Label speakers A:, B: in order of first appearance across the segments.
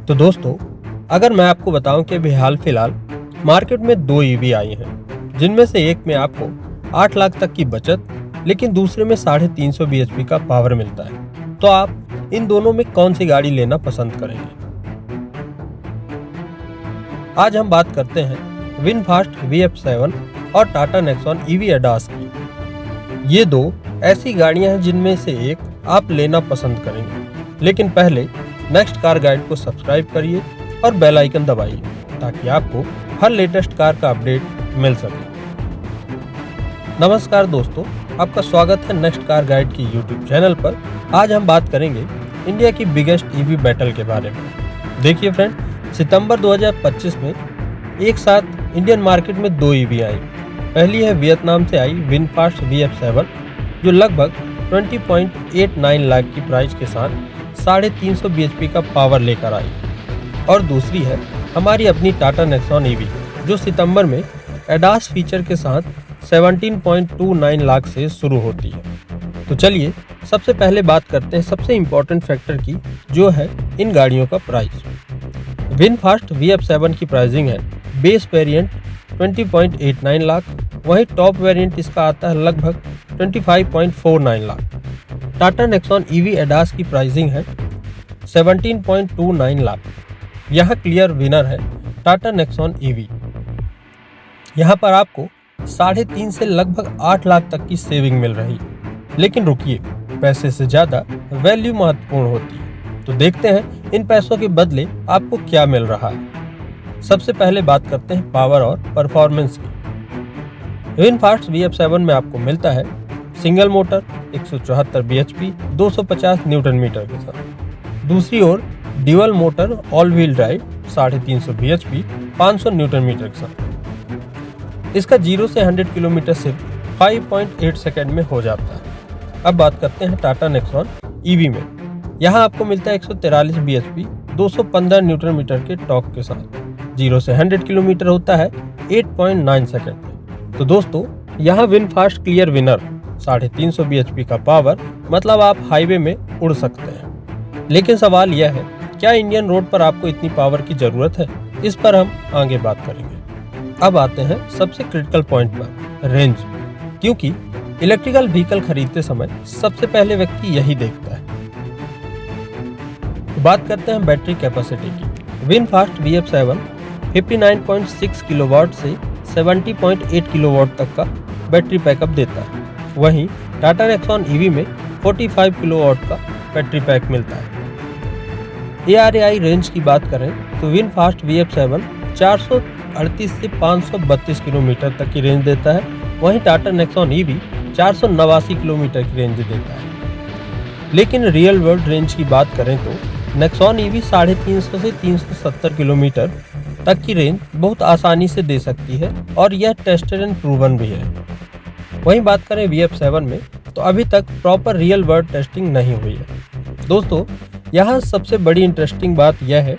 A: तो दोस्तों, अगर मैं आपको बताऊं कि अभी हाल फिलहाल मार्केट में दो ईवी आई हैं, जिनमें से एक में आपको 8 लाख तक की बचत, लेकिन दूसरे में 350 bhp का पावर मिलता है, तो आप इन दोनों में कौन सी गाड़ी लेना पसंद करेंगे? आज हम बात करते हैं विनफास्ट VF7 और टाटा नेक्सॉन EV एडास की। ये दो ऐसी गाड़ियां हैं जिनमें से एक आप लेना पसंद करेंगे, लेकिन पहले नेक्स्ट कार गाइड को सब्सक्राइब करिए और बेल आइकन दबाइए ताकि आपको हर लेटेस्ट कार का अपडेट मिल सके। नमस्कार दोस्तों, आपका स्वागत है नेक्स्ट कार गाइड की यूट्यूब चैनल पर। आज हम बात करेंगे इंडिया की बिगेस्ट ईवी बैटल के बारे में। देखिए फ्रेंड, सितंबर 2025 में एक साथ इंडियन मार्केट में दो ईवी आई। पहली है वियतनाम से आई विनफास्ट VF7 जो लगभग 20.89 लाख की प्राइस के साथ 350 bhp का पावर लेकर आई, और दूसरी है हमारी अपनी टाटा नेक्सॉन EV जो सितंबर में एडास फीचर के साथ 17.29 लाख से शुरू होती है। तो चलिए सबसे पहले बात करते हैं सबसे इम्पोर्टेंट फैक्टर की, जो है इन गाड़ियों का प्राइस। विनफास्ट VF7 की प्राइसिंग है बेस वेरिएंट 20.89 लाख, वहीं टॉप वेरिएंट इसका आता है लगभग 25.49 lakh. Tata Nexon EV ADAS की प्राइसिंग है 17.29 लाख। यहाँ क्लियर विनर है टाटा नेक्सॉन EV। यहाँ पर आपको 3.5 से लगभग 8 लाख तक की सेविंग मिल रही है। लेकिन रुकिए, पैसे से ज़्यादा वैल्यू महत्वपूर्ण होती है, तो देखते हैं इन पैसों के बदले आपको क्या मिल रहा है। सबसे पहले बात करते हैं पावर और परफॉर्मेंस की। विनफास्ट VF7 में आपको मिलता है single motor 174 bhp 250 newton metre के साथ। दूसरी ओर dual motor all wheel drive 350 bhp 500 newton metre के साथ। इसका 0 से 100 किलोमीटर सिर्फ 5.8 सेकेंड में हो जाता है। अब बात करते हैं टाटा नेक्सॉन EV में। यहाँ आपको मिलता है 143 bhp 215 न्यूटन मीटर के टॉर्क के साथ। 0 से 100 किलोमीटर होता है 8.9 सेकेंड में। तो दोस्तों, यहाँ विनफास्ट क्लियर विनर, 350 bhp का पावर, मतलब आप हाईवे में उड़ सकते हैं। लेकिन सवाल यह है, क्या इंडियन रोड पर आपको इतनी पावर की जरूरत है? इस पर हम आगे बात करेंगे। अब आते हैं सबसे क्रिटिकल पॉइंट पर, रेंज। क्योंकि इलेक्ट्रिकल व्हीकल खरीदते समय सबसे पहले व्यक्ति यही देखता है। बात करते हैं बैटरी कैपेसिटी की। विनफास्ट VF7 59.6 किलोवाट से 70.8 किलोवाट तक का बैटरी बैकअप देता है। वहीं टाटा नेक्सॉन EV में 45 किलोवाट का बैटरी पैक मिलता है। ARAI रेंज की बात करें तो विनफास्ट VF7 438 से 532 किलोमीटर तक की रेंज देता है, वहीं टाटा नेक्सॉन EV 489 किलोमीटर की रेंज देता है। लेकिन रियल वर्ल्ड रेंज की बात करें तो नेक्सॉन EV 350 से 370 किलोमीटर तक की रेंज बहुत आसानी से दे सकती है, और यह टेस्टेड एंड प्रूवन भी है। वहीं बात करें VF7 में, तो अभी तक प्रॉपर रियल वर्ल्ड टेस्टिंग नहीं हुई है। दोस्तों, यहाँ सबसे बड़ी इंटरेस्टिंग बात यह है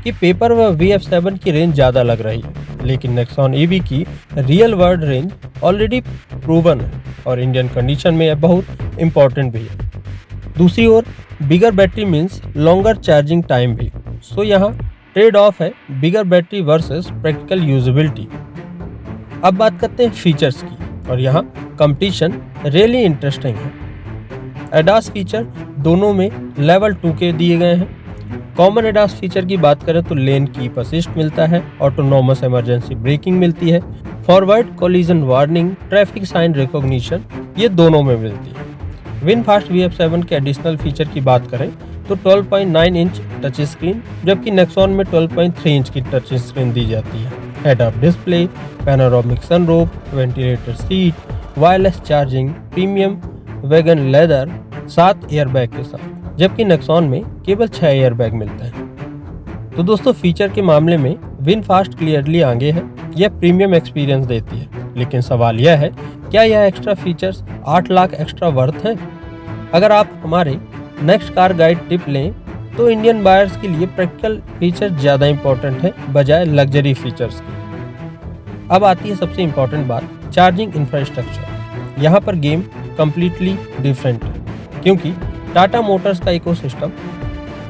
A: कि पेपर व VF7 की रेंज ज़्यादा लग रही है, लेकिन नेक्सॉन EV की real world range already proven है, और इंडियन कंडीशन में यह बहुत इम्पॉर्टेंट भी है। दूसरी ओर bigger battery means longer charging time भी, सो यहाँ ट्रेड ऑफ है bigger battery versus practical usability. अब बात करते हैं फीचर्स की, और यहाँ कंपटीशन रियली इंटरेस्टिंग है। एडास फीचर दोनों में लेवल 2 के दिए गए हैं। कॉमन एडास फीचर की बात करें तो लेन कीप असिस्ट मिलता है, ऑटोनोमस इमरजेंसी ब्रेकिंग मिलती है, forward collision warning, traffic sign recognition, ये दोनों में मिलती है। विनफास्ट VF7 के एडिशनल फीचर की बात करें तो 12.9 इंच टच स्क्रीन, जबकि नेक्सॉन में 12.3 इंच की टच स्क्रीन दी जाती है। Head up display, panoramic sunroof, ventilator seat, wireless charging, premium wagon leather, 7 airbag के साथ, जबकि नेक्सॉन में केवल 6 एयरबैग मिलते हैं। तो दोस्तों, फीचर के मामले में विनफास्ट क्लियरली आगे है, यह प्रीमियम एक्सपीरियंस देती है। लेकिन सवाल यह है, क्या यह extra features 8 lakh extra worth है? अगर आप हमारे नेक्स्ट कार गाइड टिप लें तो इंडियन बायर्स के लिए प्रैक्टिकल फीचर ज़्यादा इंपॉर्टेंट है बजाय लग्जरी फीचर्स की। अब आती है सबसे इम्पॉर्टेंट बात, चार्जिंग इंफ्रास्ट्रक्चर। यहाँ पर गेम कम्प्लीटली डिफरेंट है, क्योंकि टाटा मोटर्स का ecosystem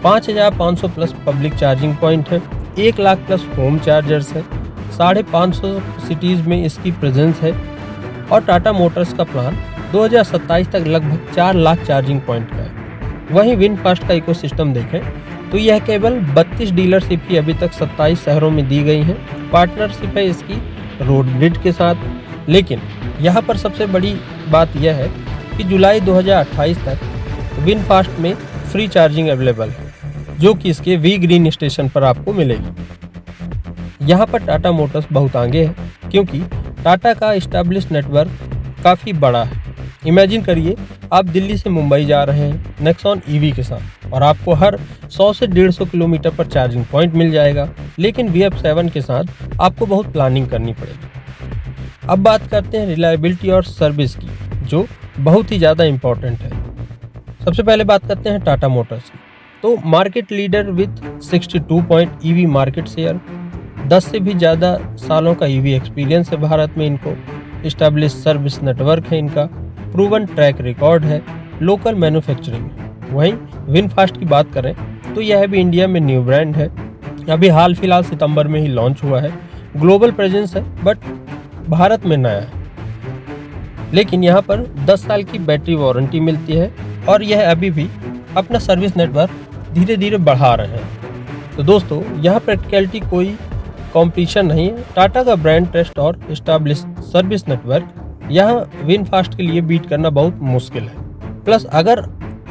A: 5500 plus public charging point है, 1 लाख प्लस होम चार्जर्स है, 550 सिटीज़ में इसकी प्रेजेंस है और टाटा मोटर्स का प्लान 2027 तक लगभग 4 लाख चार्जिंग पॉइंट का है। वहीं विनफास्ट का इकोसिस्टम देखें तो यह केवल 32 डीलरशिप ही अभी तक 27 शहरों में दी गई हैं। पार्टनरशिप है इसकी रोड ग्रिड के साथ, लेकिन यहाँ पर सबसे बड़ी बात यह है कि जुलाई 2028 तक विनफास्ट में फ्री चार्जिंग अवेलेबल है, जो कि इसके वी ग्रीन स्टेशन पर आपको मिलेगी। यहाँ पर टाटा मोटर्स बहुत आगे है, क्योंकि टाटा का इस्टेब्लिश नेटवर्क काफ़ी बड़ा है। इमेजिन करिए आप दिल्ली से मुंबई जा रहे हैं नेक्सॉन ईवी के साथ और आपको हर 100 से 150 किलोमीटर पर चार्जिंग पॉइंट मिल जाएगा, लेकिन VF7 के साथ आपको बहुत प्लानिंग करनी पड़ेगी। अब बात करते हैं रिलायबिलिटी और सर्विस की, जो बहुत ही ज़्यादा इम्पोर्टेंट है। सबसे पहले बात करते हैं टाटा मोटर्स की। तो market leader with 62 point EV market share, 10 से भी ज़्यादा सालों का ईवी एक्सपीरियंस है भारत में इनको, इस्टेब्लिश सर्विस नेटवर्क है इनका, प्रूवन ट्रैक रिकॉर्ड है, लोकल मैन्युफैक्चरिंग। वहीं विनफास्ट की बात करें तो यह भी इंडिया में न्यू ब्रांड है, अभी हाल फिलहाल सितंबर में ही लॉन्च हुआ है, ग्लोबल प्रेजेंस है बट भारत में नया है। लेकिन यहाँ पर 10 साल की बैटरी वारंटी मिलती है और यह अभी भी अपना सर्विस नेटवर्क धीरे धीरे बढ़ा रहे हैं। तो दोस्तों, यहाँ प्रैक्टिकलिटी कोई कॉम्पिटिशन नहीं है। टाटा का ब्रांड ट्रस्ट और एस्टैब्लिश सर्विस नेटवर्क यहाँ विनफास्ट के लिए बीट करना बहुत मुश्किल है। प्लस अगर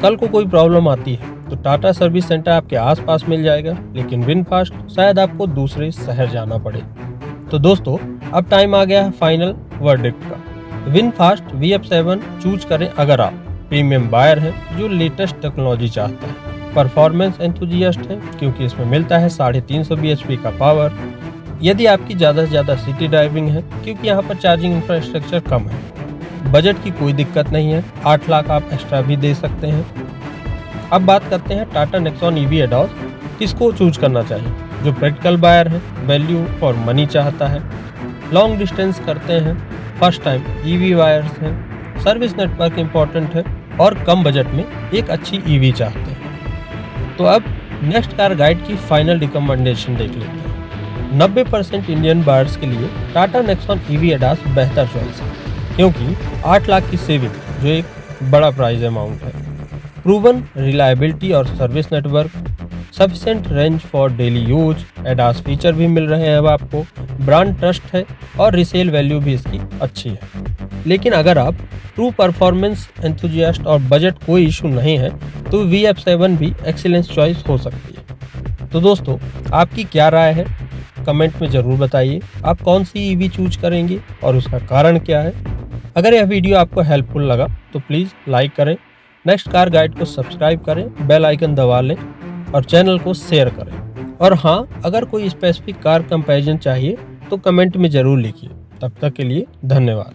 A: कल को कोई प्रॉब्लम आती है तो टाटा सर्विस सेंटर आपके आसपास मिल जाएगा, लेकिन विनफास्ट शायद आपको दूसरे शहर जाना पड़े। तो दोस्तों, अब टाइम आ गया है फाइनल वर्डिक्ट का। विनफास्ट VF7 चूज करें अगर आप प्रीमियम बायर हैं जो लेटेस्ट टेक्नोलॉजी चाहता है, परफॉर्मेंस एंथुजियास्ट है क्योंकि इसमें मिलता है 350 bhp का पावर, यदि आपकी ज़्यादा से ज़्यादा सिटी ड्राइविंग है क्योंकि यहाँ पर चार्जिंग इंफ्रास्ट्रक्चर कम है, बजट की कोई दिक्कत नहीं है, 8 लाख आप एक्स्ट्रा भी दे सकते हैं। अब बात करते हैं टाटा नेक्सॉन ईवी एडॉस किसको चूज करना चाहिए, जो प्रैक्टिकल बायर है, वैल्यू फॉर मनी चाहता है, लॉन्ग डिस्टेंस करते हैं, फर्स्ट टाइम ईवी वायर्स हैं, सर्विस नेटवर्क इम्पोर्टेंट है और कम बजट में एक अच्छी ईवी चाहते हैं। तो अब नेक्स्ट कार गाइड की फाइनल रिकमेंडेशन देख लेते हैं। 90% इंडियन बायर्स के लिए टाटा नेक्सॉन ईवी एडॉस बेहतर चॉइस है, क्योंकि 8 लाख की सेविंग जो एक बड़ा प्राइस अमाउंट है, प्रूवन रिलायबिलिटी और service network, sufficient range for daily use, ADAS feature भी मिल रहे हैं अब आपको, ब्रांड ट्रस्ट है और रिसेल वैल्यू भी इसकी अच्छी है। लेकिन अगर आप ट्रू परफॉर्मेंस एंथुजियास्ट और बजट कोई इशू नहीं है तो VF7 भी एक्सीलेंस चॉइस हो सकती है। तो दोस्तों, आपकी क्या राय है कमेंट में ज़रूर बताइए। आप कौन सी ईवी चूज करेंगे और उसका कारण क्या है। अगर यह वीडियो आपको हेल्पफुल लगा तो प्लीज़ लाइक करें, नेक्स्ट कार गाइड को सब्सक्राइब करें, बेल आइकन दबा लें और चैनल को शेयर करें। और हाँ, अगर कोई स्पेसिफिक कार कंपैरिजन चाहिए तो कमेंट में ज़रूर लिखिए। तब तक के लिए धन्यवाद।